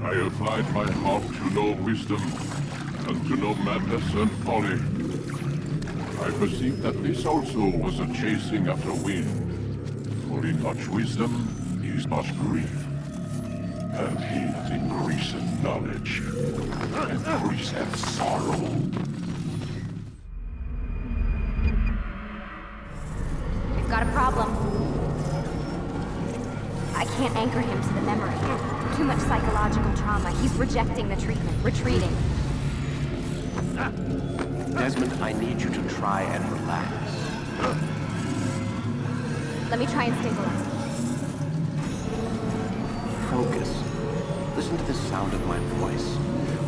I applied my heart to know wisdom, and to know madness and folly. I perceived that this also was a chasing after wind. For in much wisdom is much grief. And he that increaseth knowledge increaseth sorrow. We've got a problem. I can't anchor him to the memory. Too much psychological trauma. He's rejecting the treatment, retreating. Desmond, I need you to try and relax. Let me try and stabilize him. Focus. Listen to the sound of my voice.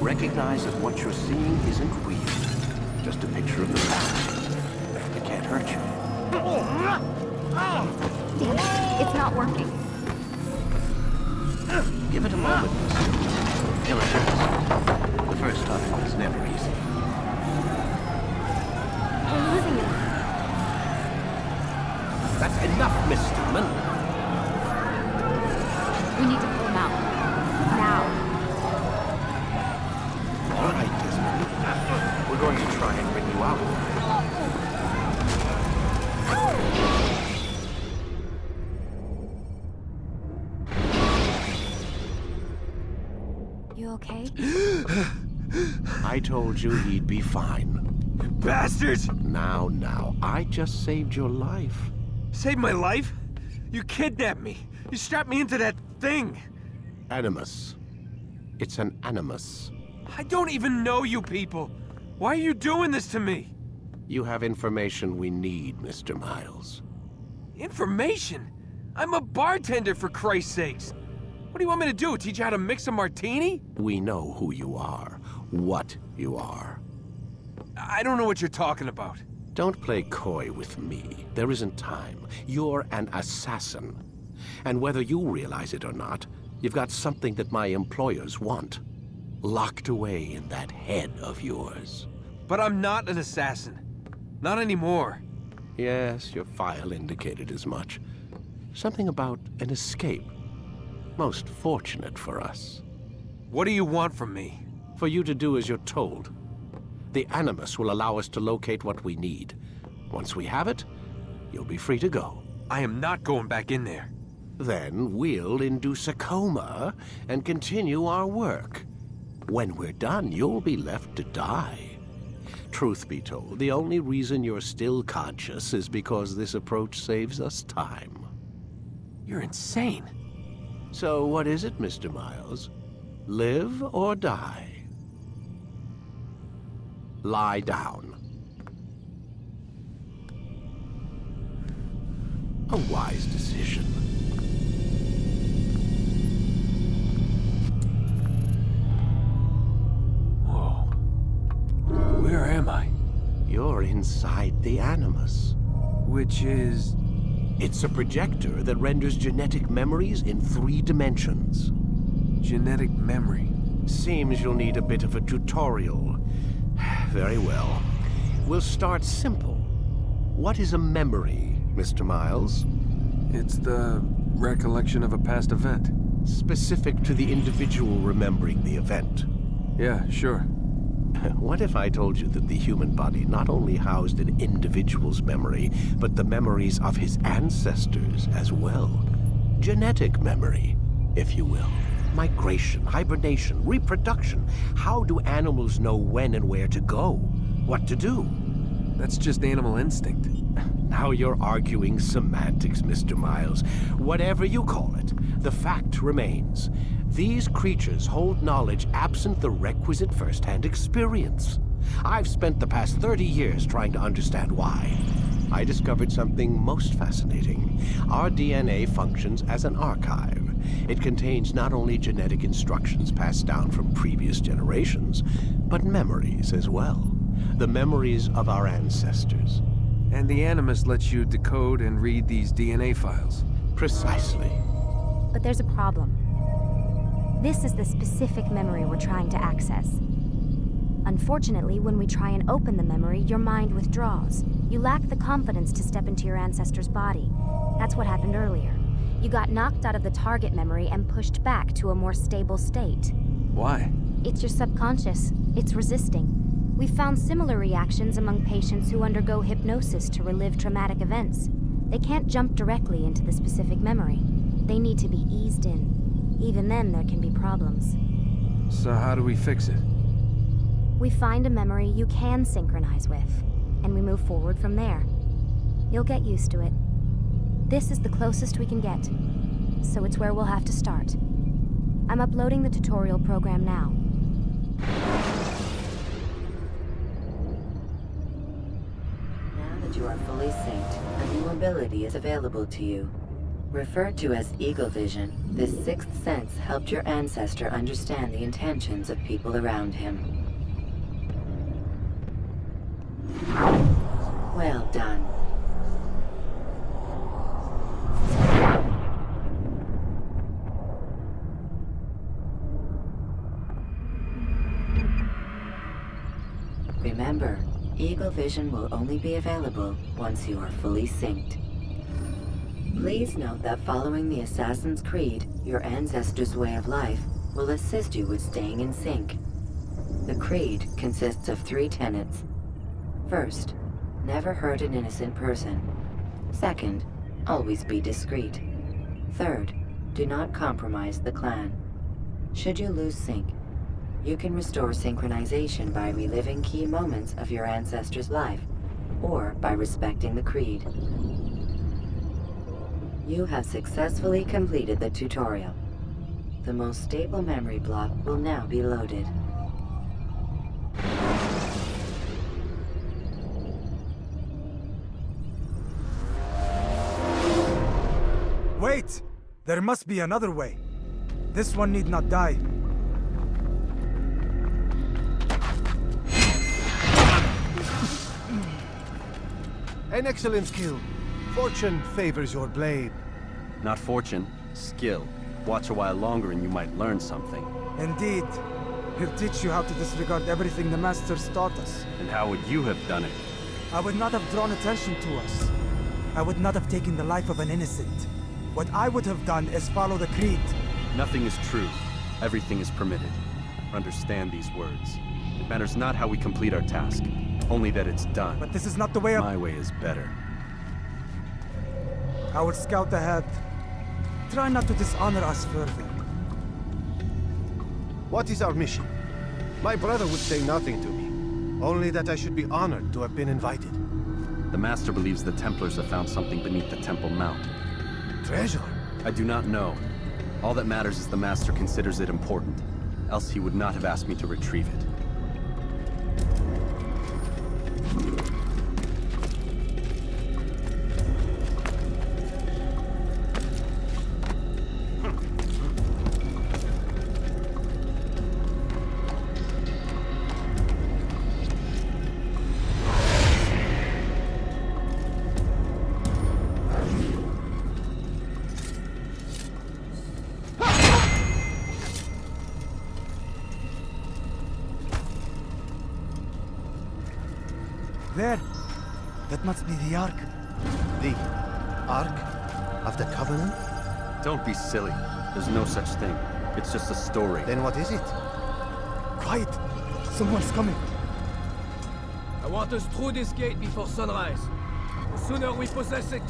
Recognize that what you're seeing isn't real. Just a picture of the past. It can't hurt you. Damn it. It's not working. Give it a moment, mister. Diligence. The first time is never easy. We're losing him. That's enough, Miss Stillman. We need to pull him out. Now. All right, Desmond. We're going to try and bring you out. You okay? I told you he'd be fine. Bastards! Now, I just saved your life. Saved my life? You kidnapped me. You strapped me into that thing. Animus. It's an animus. I don't even know you people. Why are you doing this to me? You have information we need, Mr. Miles. Information? I'm a bartender, for Christ's sakes. What do you want me to do? Teach you how to mix a martini? We know who you are, what you are. I don't know what you're talking about. Don't play coy with me. There isn't time. You're an assassin. And whether you realize it or not, you've got something that my employers want. Locked away in that head of yours. But I'm not an assassin. Not anymore. Yes, your file indicated as much. Something about an escape. Most fortunate for us. What do you want from me? For you to do as you're told. The Animus will allow us to locate what we need. Once we have it, you'll be free to go. I am not going back in there. Then we'll induce a coma and continue our work. When we're done, you'll be left to die. Truth be told, the only reason you're still conscious is because this approach saves us time. You're insane. So what is it, Mr. Miles? Live or die? Lie down. A wise decision. Whoa. Where am I? You're inside the Animus. Which is... It's a projector that renders genetic memories in 3 dimensions. genetic memory. Seems you'll need a bit of a tutorial. Very well. We'll start simple. What is a memory, Mr. Miles? It's the recollection of a past event. Specific to the individual remembering the event. Yeah, sure. What if I told you that the human body not only housed an individual's memory, but the memories of his ancestors as well? Genetic memory, if you will. Migration, hibernation, reproduction. How do animals know when and where to go? What to do? That's just animal instinct. Now you're arguing semantics, Mr. Miles. Whatever you call it, the fact remains. These creatures hold knowledge absent the requisite first-hand experience. I've spent the past 30 years trying to understand why. I discovered something most fascinating. Our DNA functions as an archive. It contains not only genetic instructions passed down from previous generations, but memories as well. The memories of our ancestors. And the Animus lets you decode and read these DNA files. Precisely. But there's a problem. This is the specific memory we're trying to access. Unfortunately, when we try and open the memory, your mind withdraws. You lack the confidence to step into your ancestor's body. That's what happened earlier. You got knocked out of the target memory and pushed back to a more stable state. Why? It's your subconscious. It's resisting. We've found similar reactions among patients who undergo hypnosis to relive traumatic events. They can't jump directly into the specific memory. They need to be eased in. Even then, there can be problems. So how do we fix it? We find a memory you can synchronize with, and we move forward from there. You'll get used to it. This is the closest we can get, so it's where we'll have to start. I'm uploading the tutorial program now. Now that you are fully synced, a new ability is available to you. Referred to as Eagle Vision, this sixth sense helped your ancestor understand the intentions of people around him. Well done. Remember, Eagle Vision will only be available once you are fully synced. Please note that following the Assassin's Creed, your ancestors' way of life will assist you with staying in sync. The Creed consists of 3 tenets. First, never hurt an innocent person. Second, always be discreet. Third, do not compromise the clan. Should you lose sync, you can restore synchronization by reliving key moments of your ancestor's life, or by respecting the Creed. You have successfully completed the tutorial. The most stable memory block will now be loaded. Wait! There must be another way. This one need not die. An excellent skill. Fortune favors your blade. Not fortune, skill. Watch a while longer and you might learn something. Indeed. He'll teach you how to disregard everything the Masters taught us. And how would you have done it? I would not have drawn attention to us. I would not have taken the life of an innocent. What I would have done is follow the Creed. Nothing is true. Everything is permitted. Understand these words. It matters not how we complete our task, only that it's done. But this is not the way of... My way is better. I will scout ahead. Try not to dishonor us further. What is our mission? My brother would say nothing to me. Only that I should be honored to have been invited. The Master believes the Templars have found something beneath the Temple Mount. Treasure? I do not know. All that matters is the Master considers it important. Else he would not have asked me to retrieve it. There! That must be the Ark. The Ark of the Covenant? Don't be silly. There's no such thing. It's just a story. Then what is it? Quiet! Someone's coming. I want us through this gate before sunrise. The sooner we possess it,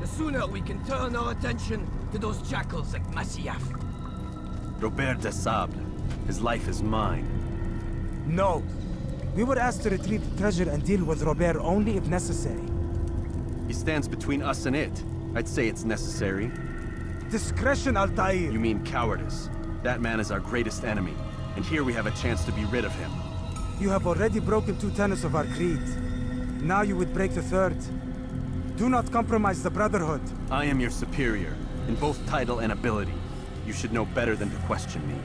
the sooner we can turn our attention to those jackals like Masyaf. Robert de Sable. His life is mine. No! We were asked to retrieve the treasure and deal with Robert only if necessary. He stands between us and it. I'd say it's necessary. Discretion, Altair! You mean cowardice. That man is our greatest enemy, and here we have a chance to be rid of him. You have already broken 2 tenets of our creed. Now you would break the 3rd. Do not compromise the Brotherhood. I am your superior, in both title and ability. You should know better than to question me.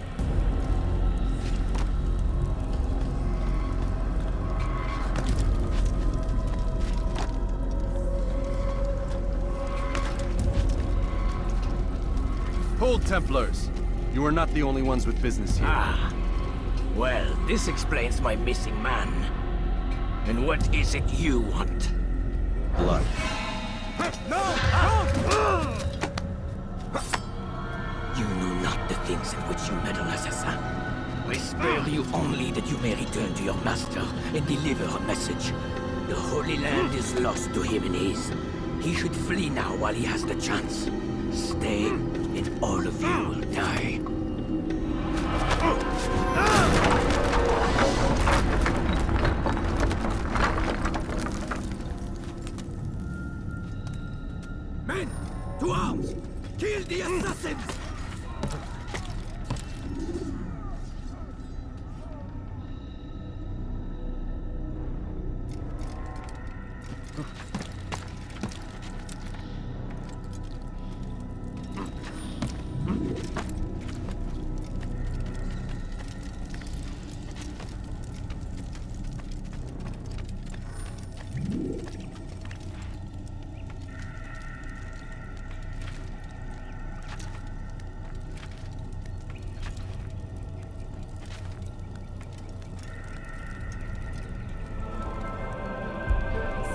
Hold, Templars! You are not the only ones with business here. Ah. Well, this explains my missing man. And what is it you want? Blood. You know not the things in which you meddle, assassin. I spare you only that you may return to your master and deliver a message. The Holy Land is lost to him and his. He should flee now while he has the chance. Stay, and all of you will die. Men, to arms! Kill the assassins!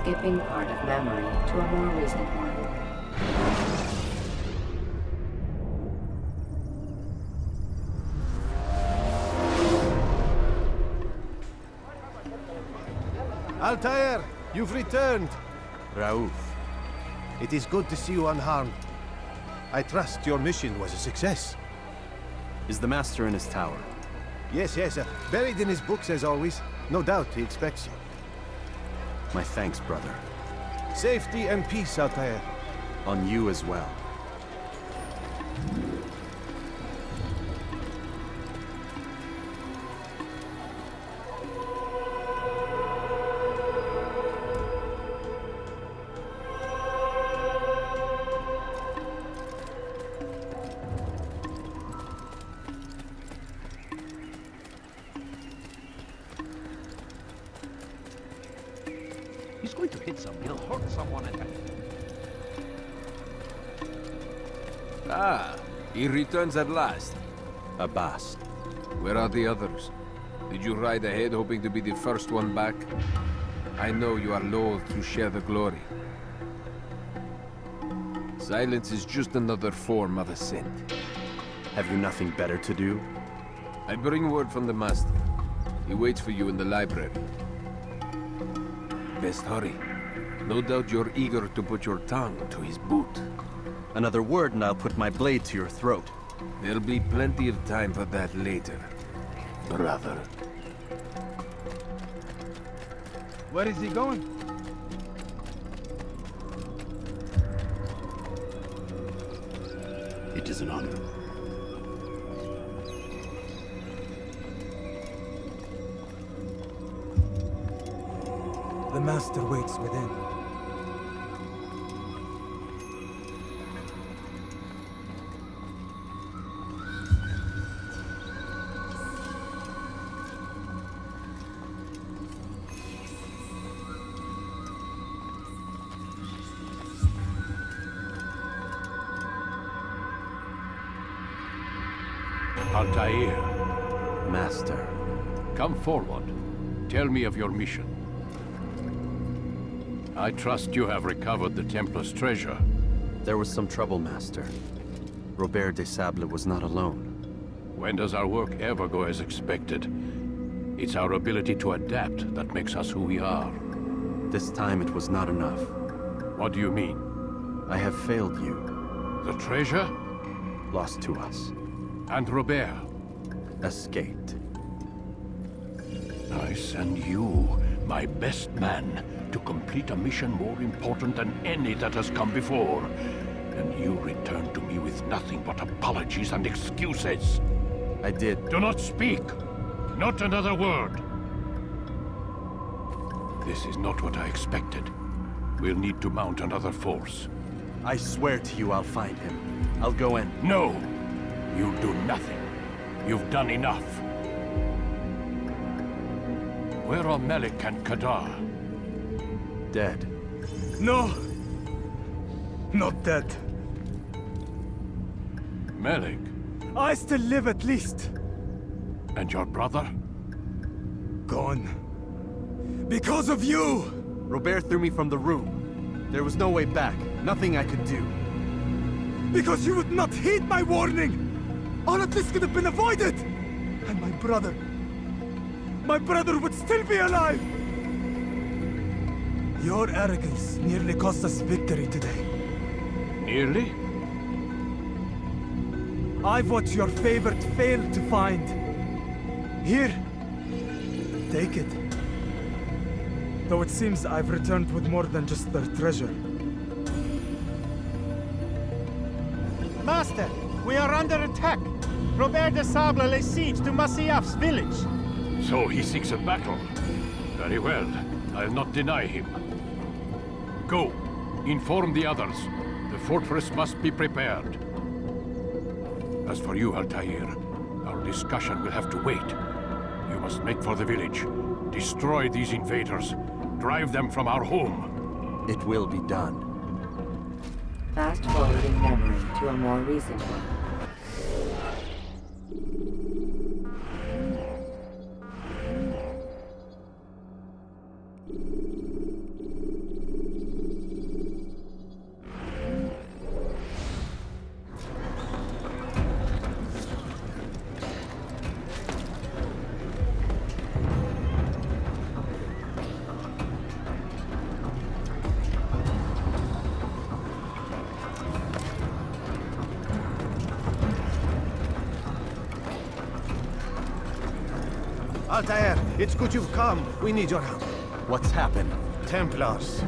Skipping part of memory to a more recent one. Altair, you've returned. Raouf. It is good to see you unharmed. I trust your mission was a success. Is the Master in his tower? Yes, buried in his books as always. No doubt he expects you. My thanks, brother. Safety and peace, Altair. On you as well. He's going to hit someone. He'll hurt someone. Ah, he returns at last. Abbas. Where are the others? Did you ride ahead hoping to be the first one back? I know you are loath to share the glory. Silence is just another form of assent. Have you nothing better to do? I bring word from the Master. He waits for you in the library. Best hurry. No doubt you're eager to put your tongue to his boot. Another word and I'll put my blade to your throat. There'll be plenty of time for that later, brother. Where is he going? It is an honor. The Master waits within. Altair, Master. come forward. Tell me of your mission. I trust you have recovered the Templar's treasure. There was some trouble, Master. Robert de Sable was not alone. When does our work ever go as expected? It's our ability to adapt that makes us who we are. This time it was not enough. What do you mean? I have failed you. The treasure? Lost to us. And Robert? Escaped. I send you, my best man, to complete a mission more important than any that has come before. And you return to me with nothing but apologies and excuses. I did. Do not speak! Not another word! This is not what I expected. We'll need to mount another force. I swear to you I'll find him. I'll go in. No! You'll do nothing. You've done enough. Where are Melik and Kadar? Dead. No! Not dead. Melik? I still live at least. And your brother? Gone. Because of you! Robert threw me from the room. There was no way back. Nothing I could do. Because you would not heed my warning! All of this could have been avoided! And my brother would still be alive! Your arrogance nearly cost us victory today. Nearly? I've what your favorite failed to find. Here, take it. Though it seems I've returned with more than just their treasure. Master, we are under attack. Robert de Sable lays siege to Masyaf's village. So he seeks a battle. Very well. I'll not deny him. Go. Inform the others. The fortress must be prepared. As for you, Altair, our discussion will have to wait. You must make for the village. Destroy these invaders. Drive them from our home. It will be done. Fast-forwarding memory to a more recent one. Altair, it's good you've come. We need your help. What's happened? Templars.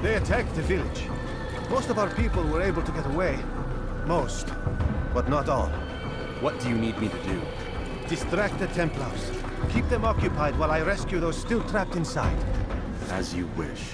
They attacked the village. Most of our people were able to get away. Most, but not all. What do you need me to do? Distract the Templars. Keep them occupied while I rescue those still trapped inside. As you wish.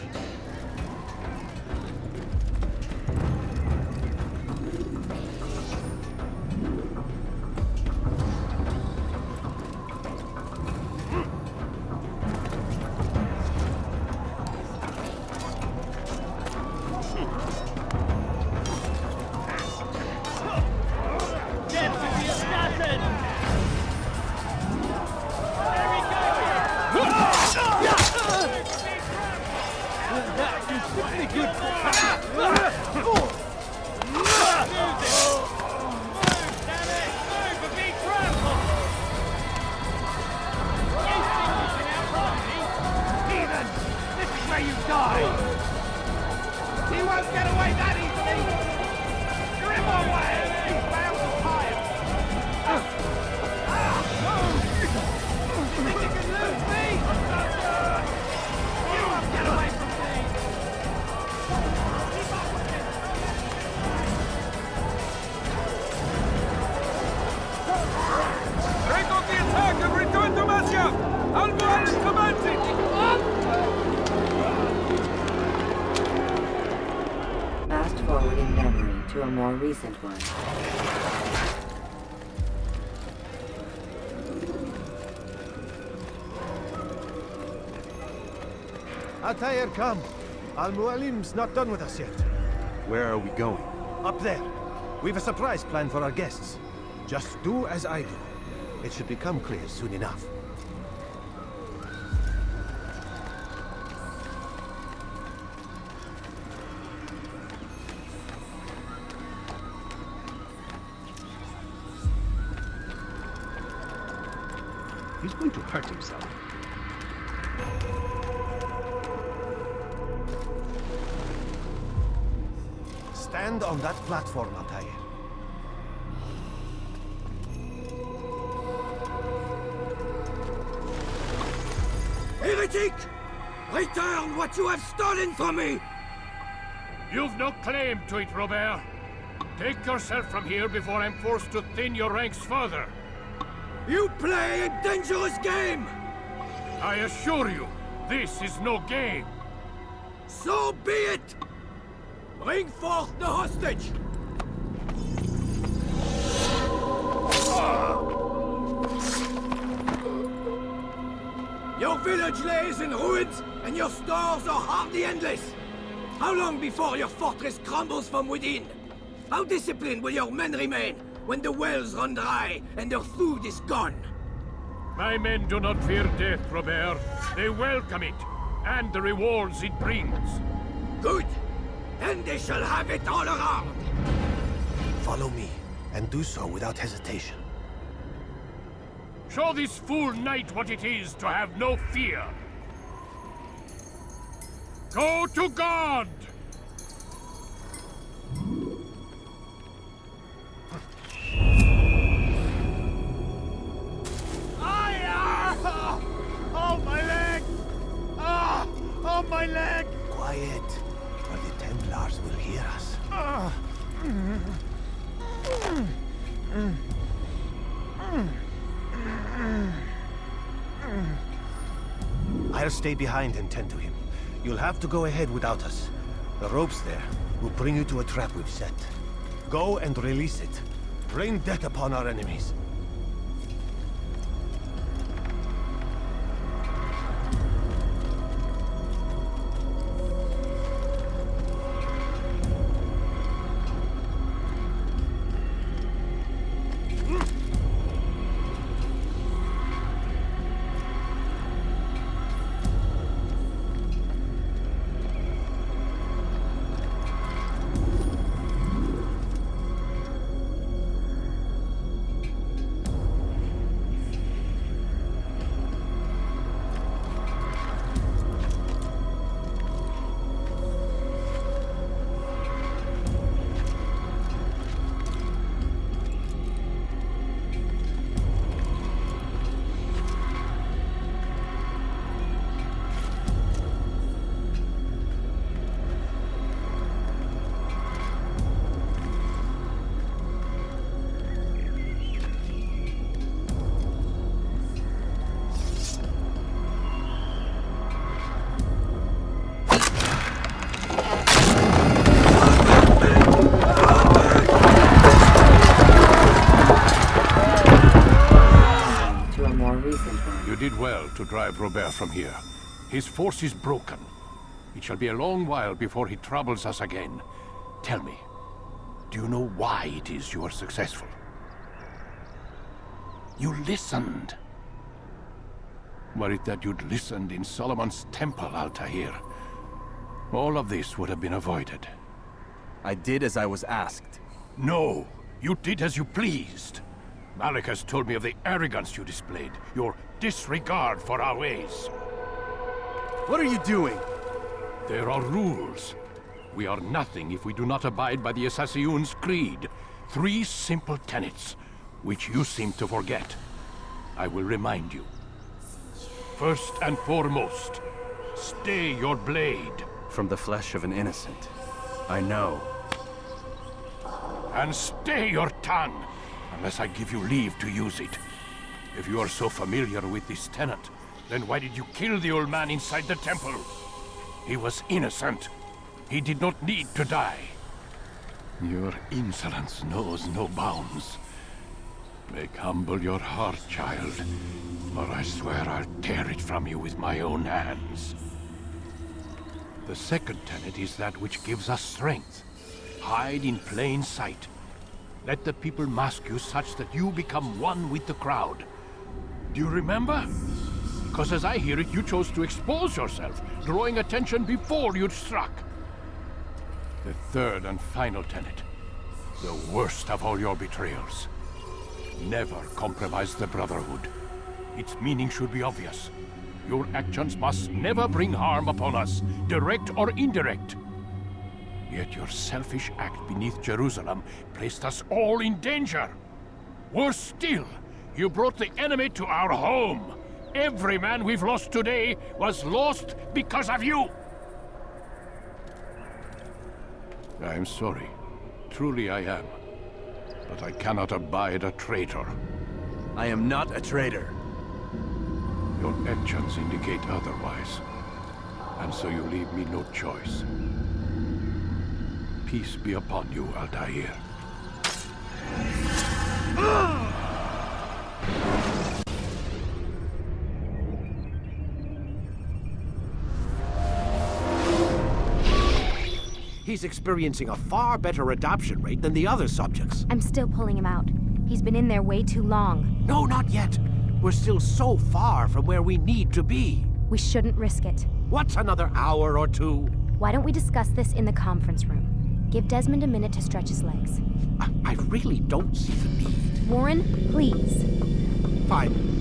a more recent one. Altair, come. Al-Mualim's not done with us yet. Where are we going? Up there. We've a surprise plan for our guests. Just do as I do. It should become clear soon enough. He's going to hurt himself. Stand on that platform, Altair. Heretic! Return what you have stolen from me! You've no claim to it, Robert. Take yourself from here before I'm forced to thin your ranks further. You play a dangerous game! I assure you, this is no game. So be it! Bring forth the hostage! Your village lays in ruins, and your stores are hardly endless. How long before your fortress crumbles from within? How disciplined will your men remain when the wells run dry and their food is gone? My men do not fear death, Robert. They welcome it, and the rewards it brings. Good. Then they shall have it all around. Follow me, and do so without hesitation. Show this fool knight what it is to have no fear. Go to God! Oh, my leg! Ah! Oh, my leg! Quiet, or the Templars will hear us. I'll stay behind and tend to him. You'll have to go ahead without us. The ropes there will bring you to a trap we've set. Go and release it. Rain death upon our enemies. You did well to drive Robert from here. His force is broken. It shall be a long while before he troubles us again. Tell me, do you know why it is you are successful? You listened. Were it that you'd listened in Solomon's temple, Altair, all of this would have been avoided. I did as I was asked. No, you did as you pleased. Malik has told me of the arrogance you displayed, your disregard for our ways. What are you doing? There are rules. We are nothing if we do not abide by the Assassin's creed. 3 simple tenets, which you seem to forget. I will remind you. First and foremost, stay your blade. From the flesh of an innocent. I know. And stay your tongue, unless I give you leave to use it. If you are so familiar with this tenet, then why did you kill the old man inside the temple? He was innocent. He did not need to die. Your insolence knows no bounds. Make humble your heart, child, or I swear I'll tear it from you with my own hands. The second tenet is that which gives us strength. Hide in plain sight. Let the people mask you such that you become one with the crowd. Do you remember? Because as I hear it, you chose to expose yourself, drawing attention before you'd struck. The third and final tenet. The worst of all your betrayals. Never compromise the Brotherhood. Its meaning should be obvious. Your actions must never bring harm upon us, direct or indirect. Yet your selfish act beneath Jerusalem placed us all in danger. Worse still, you brought the enemy to our home. Every man we've lost today was lost because of you. I'm sorry. Truly I am. But I cannot abide a traitor. I am not a traitor. Your actions indicate otherwise. And so you leave me no choice. Peace be upon you, Altair. He's experiencing a far better adoption rate than the other subjects. I'm still pulling him out. He's been in there way too long. No, not yet. We're still so far from where we need to be. We shouldn't risk it. What's another hour or two? Why don't we discuss this in the conference room? Give Desmond a minute to stretch his legs. I really don't see the need. Warren, please. Fine.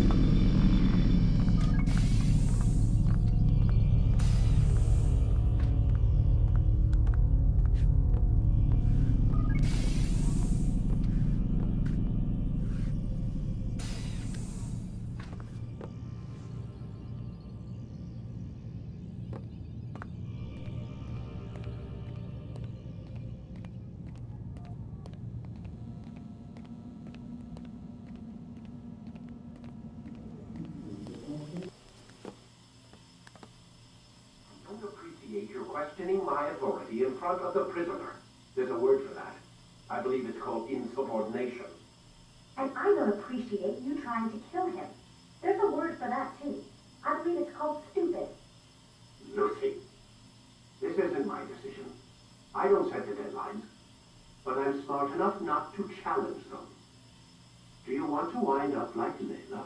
You're questioning my authority in front of the prisoner. There's a word for that. I believe it's called insubordination. And I don't appreciate you trying to kill him. There's a word for that, too. I believe it's called stupid. Lucy, this isn't my decision. I don't set the deadlines. But I'm smart enough not to challenge them. Do you want to wind up like Layla?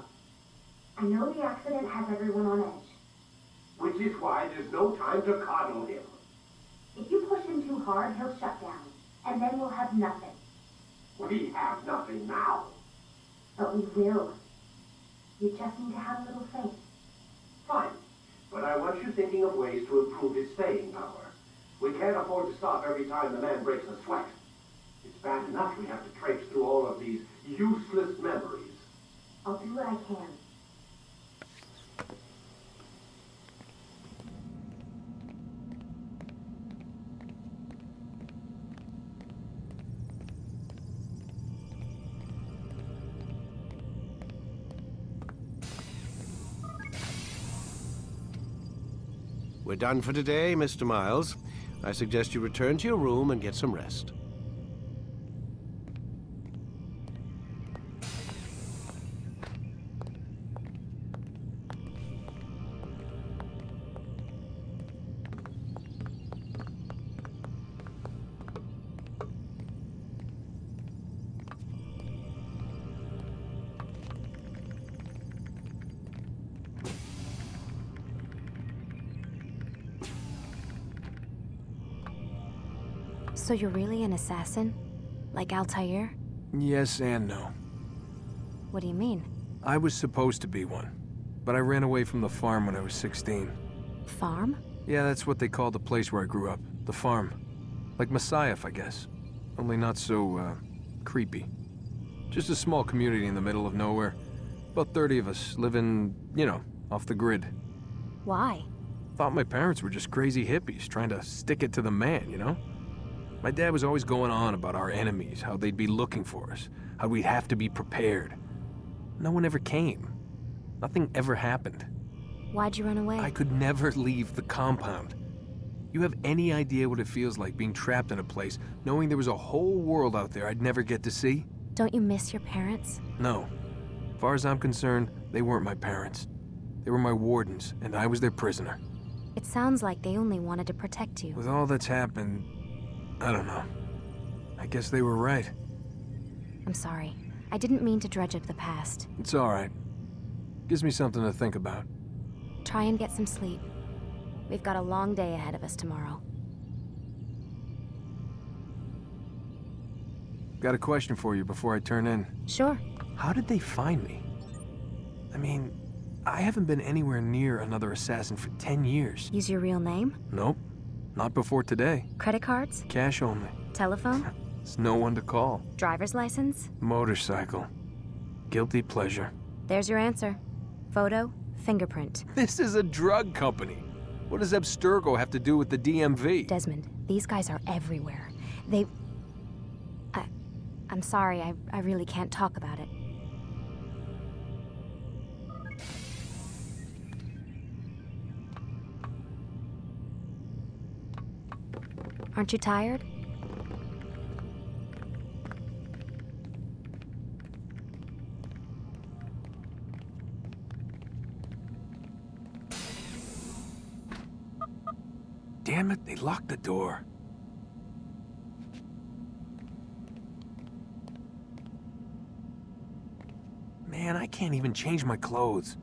I know the accident has everyone on edge. Which is why there's no time to coddle him. If you push him too hard, he'll shut down. And then we'll have nothing. We have nothing now. But we will. You just need to have a little faith. Fine. But I want you thinking of ways to improve his staying power. We can't afford to stop every time the man breaks a sweat. It's bad enough we have to traipse through all of these useless memories. I'll do what I can. We're done for today, Mr. Miles. I suggest you return to your room and get some rest. So you're really an assassin? Like Altair? Yes and no. What do you mean? I was supposed to be one, but I ran away from the farm when I was 16. Farm? Yeah, that's what they called the place where I grew up. The farm. Like Messiah, I guess. Only not so, creepy. Just a small community in the middle of nowhere. About 30 of us living, you know, off the grid. Why? Thought my parents were just crazy hippies trying to stick it to the man, you know? My dad was always going on about our enemies, how they'd be looking for us, how we'd have to be prepared. No one ever came. Nothing ever happened. Why'd you run away? I could never leave the compound. You have any idea what it feels like being trapped in a place, knowing there was a whole world out there I'd never get to see? Don't you miss your parents? No. As far as I'm concerned, they weren't my parents. They were my wardens, and I was their prisoner. It sounds like they only wanted to protect you. With all that's happened, I don't know. I guess they were right. I'm sorry. I didn't mean to dredge up the past. It's all right. Gives me something to think about. Try and get some sleep. We've got a long day ahead of us tomorrow. Got a question for you before I turn in. Sure. How did they find me? I mean, I haven't been anywhere near another assassin for 10 years. Use your real name? Nope. Not before today. Credit cards? Cash only. Telephone? There's no one to call. Driver's license? Motorcycle. Guilty pleasure. There's your answer. Photo, fingerprint. This is a drug company. What does Abstergo have to do with the DMV? Desmond, these guys are everywhere. I'm sorry, I really can't talk about it. Aren't you tired? Damn it, they locked the door. Man, I can't even change my clothes.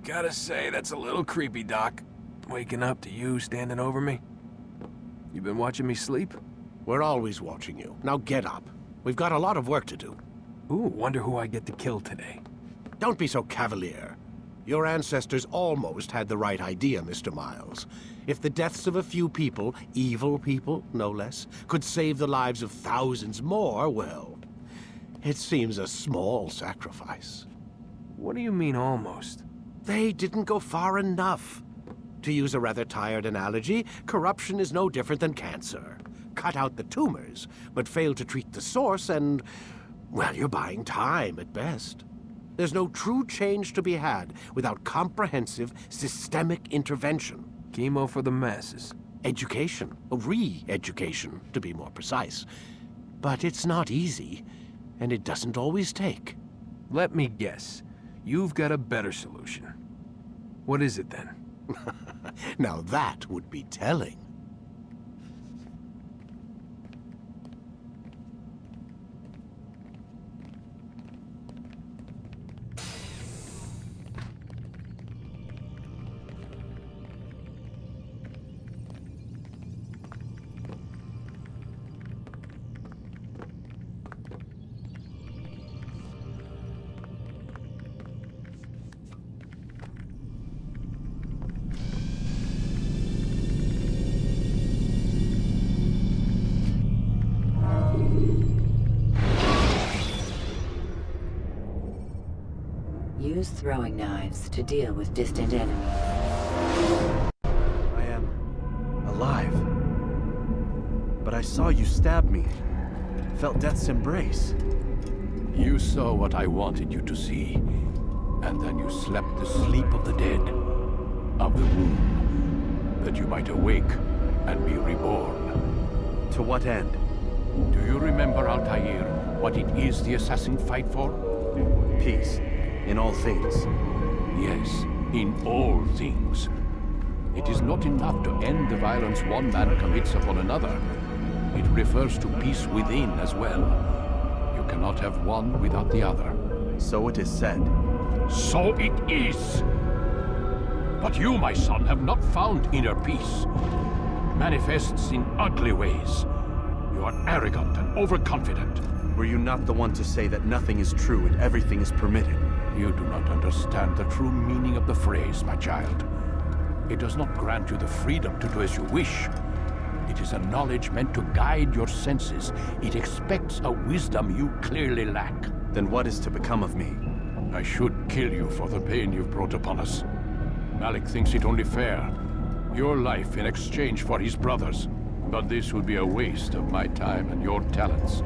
Gotta say, that's a little creepy, Doc. Waking up to you standing over me. You been watching me sleep? We're always watching you. Now get up. We've got a lot of work to do. Ooh, wonder who I get to kill today. Don't be so cavalier. Your ancestors almost had the right idea, Mr. Miles. If the deaths of a few people, evil people, no less, could save the lives of thousands more, well, it seems a small sacrifice. What do you mean, almost? They didn't go far enough. To use a rather tired analogy, corruption is no different than cancer. Cut out the tumors, but fail to treat the source and, well, you're buying time at best. There's no true change to be had without comprehensive, systemic intervention. Chemo for the masses. Education, re-education, to be more precise. But it's not easy, and it doesn't always take. Let me guess. You've got a better solution. What is it then? Now that would be telling. Use throwing knives to deal with distant enemies. I am alive. But I saw you stab me. Felt death's embrace. You saw what I wanted you to see, and then you slept the sleep of the dead, of the womb, that you might awake and be reborn. To what end? Do you remember, Altair, what it is the assassins fight for? Peace. In all things. Yes, in all things. It is not enough to end the violence one man commits upon another. It refers to peace within as well. You cannot have one without the other. So it is said. So it is! But you, my son, have not found inner peace. Manifests in ugly ways. You are arrogant and overconfident. Were you not the one to say that nothing is true and everything is permitted? You do not understand the true meaning of the phrase, my child. It does not grant you the freedom to do as you wish. It is a knowledge meant to guide your senses. It expects a wisdom you clearly lack. Then what is to become of me? I should kill you for the pain you've brought upon us. Malik thinks it only fair. Your life in exchange for his brother's. But this would be a waste of my time and your talents.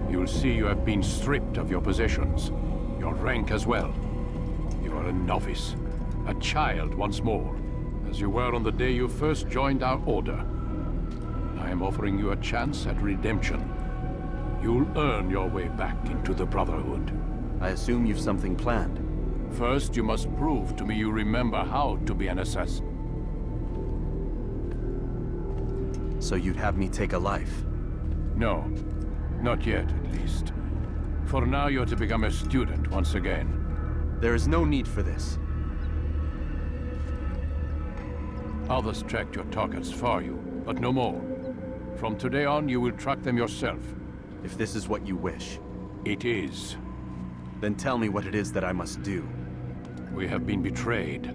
You'll see you have been stripped of your possessions. Your rank as well. You are a novice. A child once more. As you were on the day you first joined our order. I am offering you a chance at redemption. You'll earn your way back into the Brotherhood. I assume you've something planned. First, you must prove to me you remember how to be an assassin. So you'd have me take a life? No. Not yet, at least. For now, you're to become a student once again. There is no need for this. Others tracked your targets for you, but no more. From today on, you will track them yourself. If this is what you wish. It is. Then tell me what it is that I must do. We have been betrayed.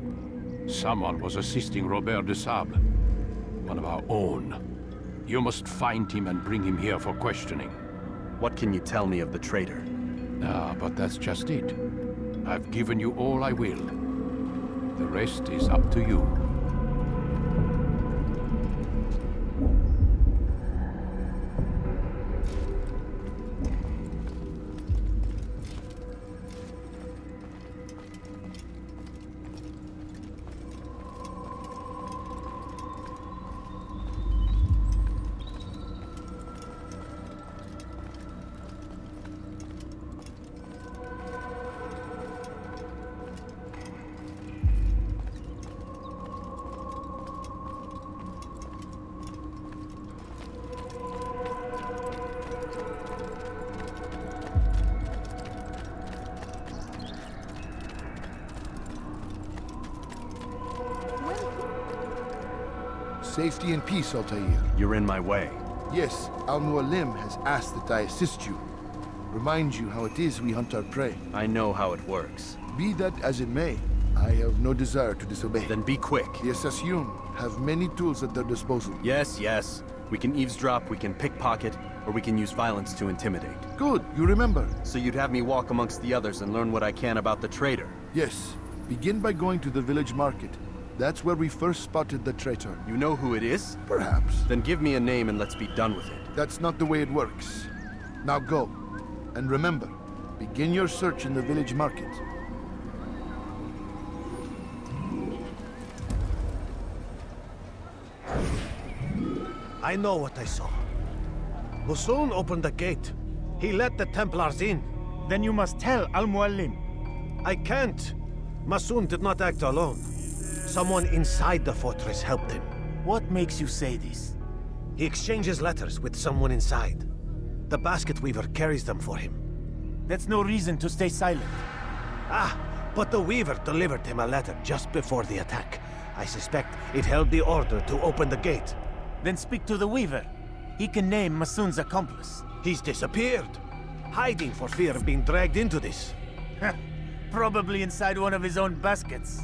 Someone was assisting Robert de Sable. One of our own. You must find him and bring him here for questioning. What can you tell me of the traitor? But that's just it. I've given you all I will. The rest is up to you. Safety and peace, Altair. You're in my way. Yes, Al-Mualim has asked that I assist you. Remind you how it is we hunt our prey. I know how it works. Be that as it may, I have no desire to disobey. Then be quick. The Assassin have many tools at their disposal. Yes, yes. We can eavesdrop, we can pickpocket, or we can use violence to intimidate. Good, you remember. So you'd have me walk amongst the others and learn what I can about the traitor? Yes. Begin by going to the village market. That's where we first spotted the traitor. You know who it is? Perhaps. Then give me a name and let's be done with it. That's not the way it works. Now go. And remember, begin your search in the village market. I know what I saw. Musun opened the gate. He let the Templars in. Then you must tell Al-Mualim. I can't. Masun did not act alone. Someone inside the fortress helped him. What makes you say this? He exchanges letters with someone inside. The basket weaver carries them for him. That's no reason to stay silent. Ah, but the weaver delivered him a letter just before the attack. I suspect it held the order to open the gate. Then speak to the weaver. He can name Masun's accomplice. He's disappeared. Hiding for fear of being dragged into this. Probably inside one of his own baskets.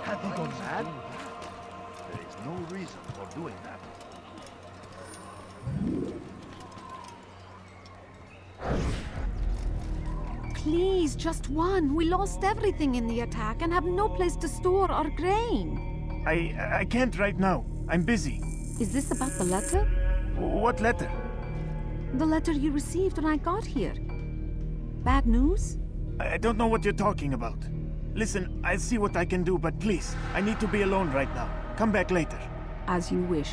Have you gone mad? There is no reason for doing that. Please, just one. We lost everything in the attack and have no place to store our grain. I can't right now. I'm busy. Is this about the letter? What letter? The letter you received when I got here. Bad news? I don't know what you're talking about. Listen, I'll see what I can do, but please, I need to be alone right now. Come back later. As you wish.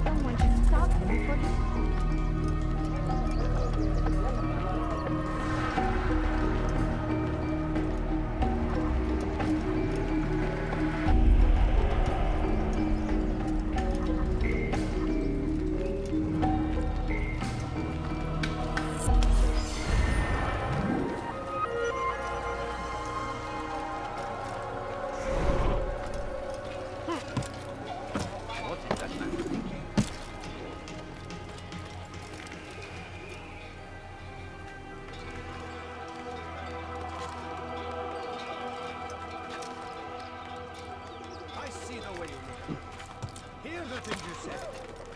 Someone should stop him before he... the things you said.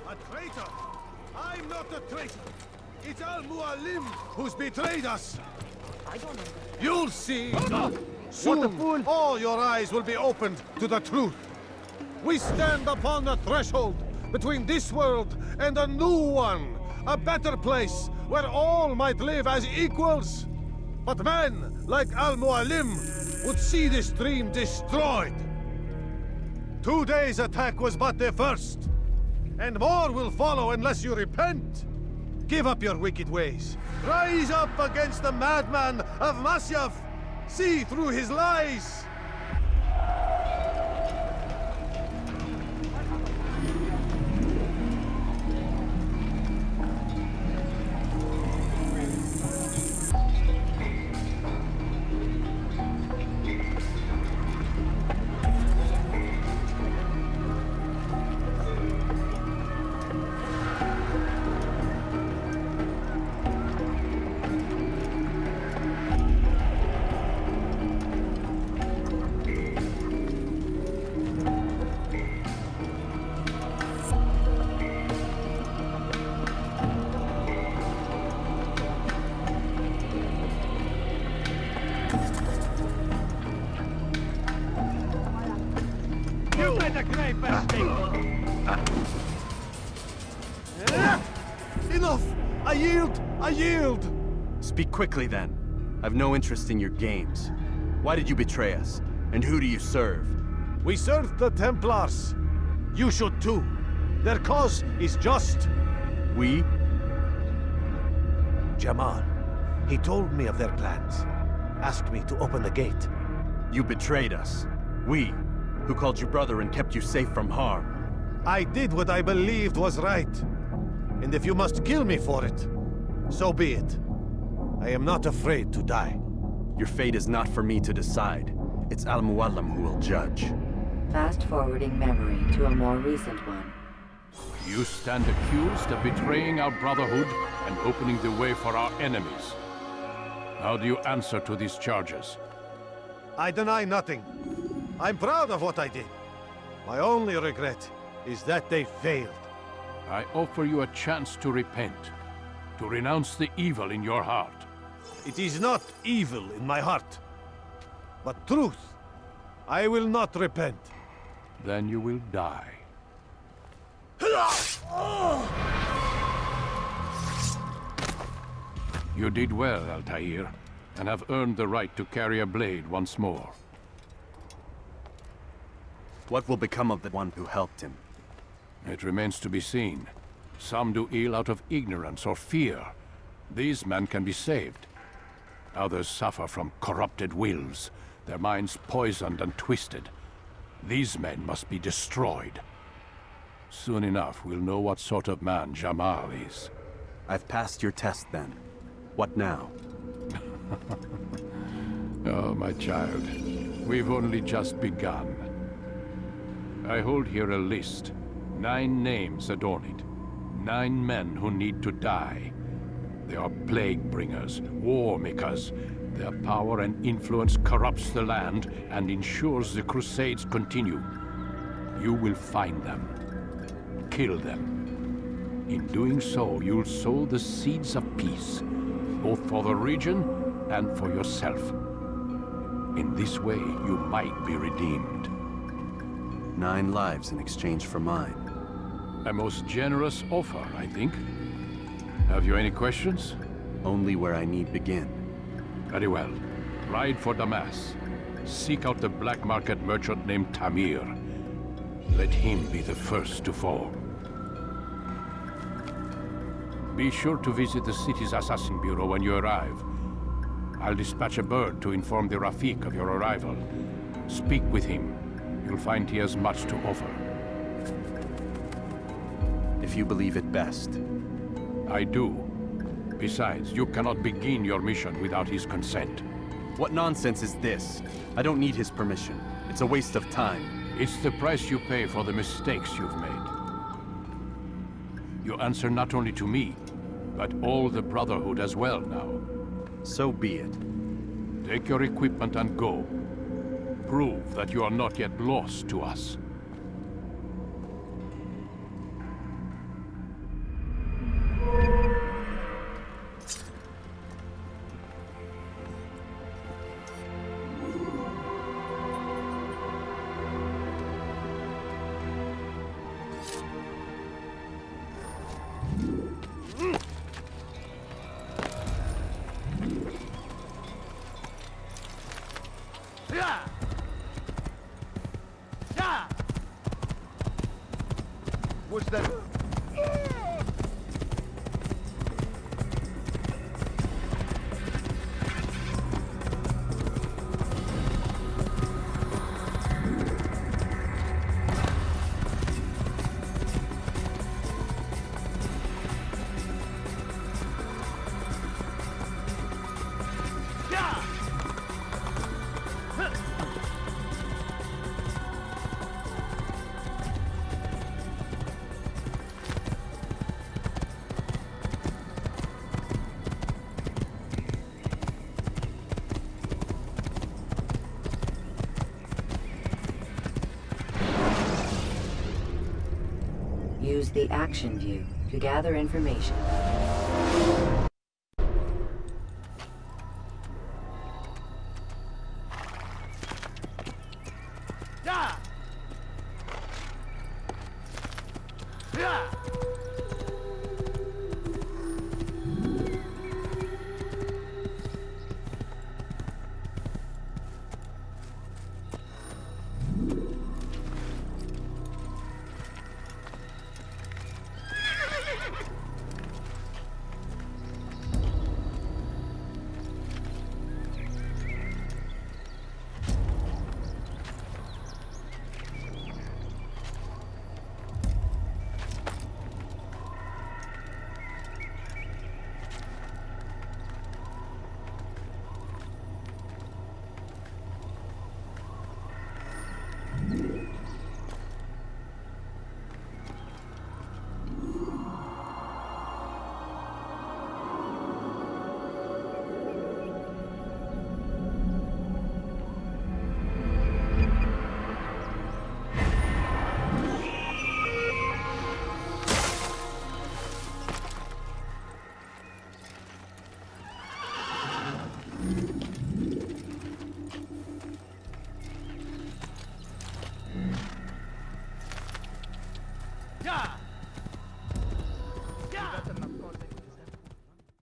A traitor? I'm not a traitor. It's Al-Mualim who's betrayed us. I don't know. You'll see. Soon, all your eyes will be opened to the truth. We stand upon the threshold between this world and a new one. A better place where all might live as equals. But men like Al-Mualim would see this dream destroyed. Today's attack was but the first. And more will follow unless you repent. Give up your wicked ways. Rise up against the madman of Masyaf. See through his lies. Enough! I yield! I yield! Speak quickly, then. I've no interest in your games. Why did you betray us? And who do you serve? We serve the Templars. You should too. Their cause is just. We? Jamal. He told me of their plans. Asked me to open the gate. You betrayed us. We, who called you brother and kept you safe from harm. I did what I believed was right. And if you must kill me for it, so be it. I am not afraid to die. Your fate is not for me to decide. It's Al-Mualim who will judge. Fast-forwarding memory to a more recent one. You stand accused of betraying our Brotherhood and opening the way for our enemies. How do you answer to these charges? I deny nothing. I'm proud of what I did. My only regret is that they failed. I offer you a chance to repent, to renounce the evil in your heart. It is not evil in my heart, but truth. I will not repent. Then you will die. You did well, Altair, and have earned the right to carry a blade once more. What will become of the one who helped him? It remains to be seen. Some do ill out of ignorance or fear. These men can be saved. Others suffer from corrupted wills, their minds poisoned and twisted. These men must be destroyed. Soon enough, we'll know what sort of man Jamal is. I've passed your test, then. What now? Oh, my child. We've only just begun. I hold here a list. 9 names adorn it. 9 men who need to die. They are plague bringers, war makers. Their power and influence corrupts the land and ensures the Crusades continue. You will find them. Kill them. In doing so, you'll sow the seeds of peace, both for the region and for yourself. In this way, you might be redeemed. 9 lives in exchange for mine. A most generous offer, I think. Have you any questions? Only where I need begin. Very well. Ride for Damas. Seek out the black market merchant named Tamir. Let him be the first to fall. Be sure to visit the city's assassin bureau when you arrive. I'll dispatch a bird to inform the Rafik of your arrival. Speak with him. You'll find he has much to offer. If you believe it best. I do. Besides, you cannot begin your mission without his consent. What nonsense is this? I don't need his permission. It's a waste of time. It's the price you pay for the mistakes you've made. You answer not only to me, but all the Brotherhood as well now. So be it. Take your equipment and go. Prove that you are not yet lost to us. Push them. Use the action view to gather information.